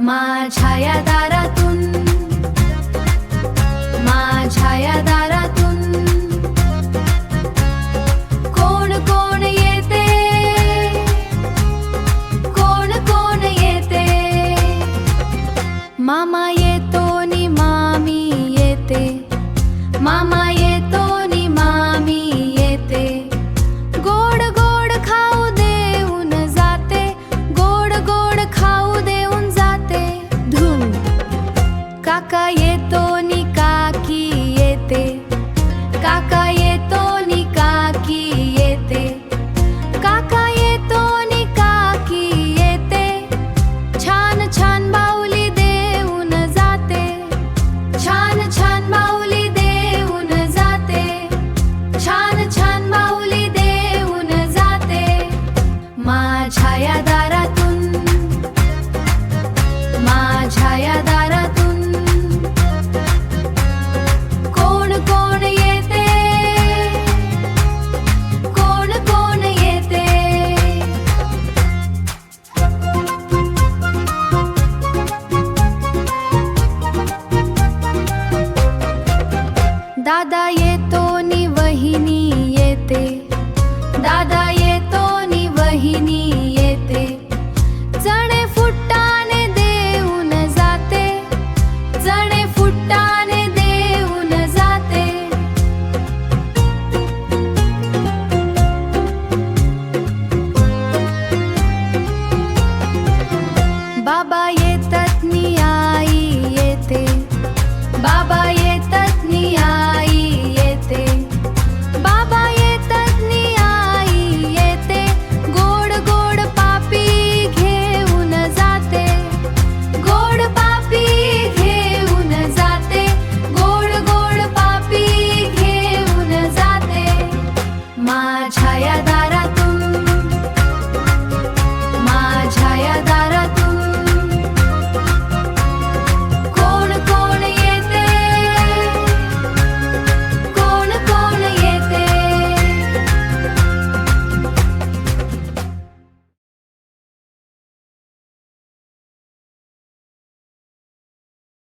माझ्या या दारातून, माझ्या या दारातून कोण कोण येते, कोण कोण येते। मामा येतो नि मामी येते, मामा येतो नि मामी येते। गोड गोड खाऊ देऊन जाते, गोड गोड खाऊ देऊन जाते। धूम काका येतो नि काकी येते, काका येतो नि काकी येते। काका येतो नि काकी येते, छान छान बाहुली देऊन जाते, छान छान बाहुली देऊन जाते, छान छान बाहुली देऊन जाते। माझ्या या दारातून, माझ्या या दारातून कोण कोण येते, कोण कोण येते। दादा येतो नि वहिनी येते, दादा येतो नि वहिनी येते। चणे फुटाणे देऊन जाते, चणे फुटाणे देऊन जाते। बाबा येतात नि आई येते, बाबा येतात नि आई येते। बाबा येतात नि आई येते, गोड गोड पापी घेऊन जाते, गोड पापी घेऊन जाते, गोड गोड पापी घेऊन जाते। माझ्या या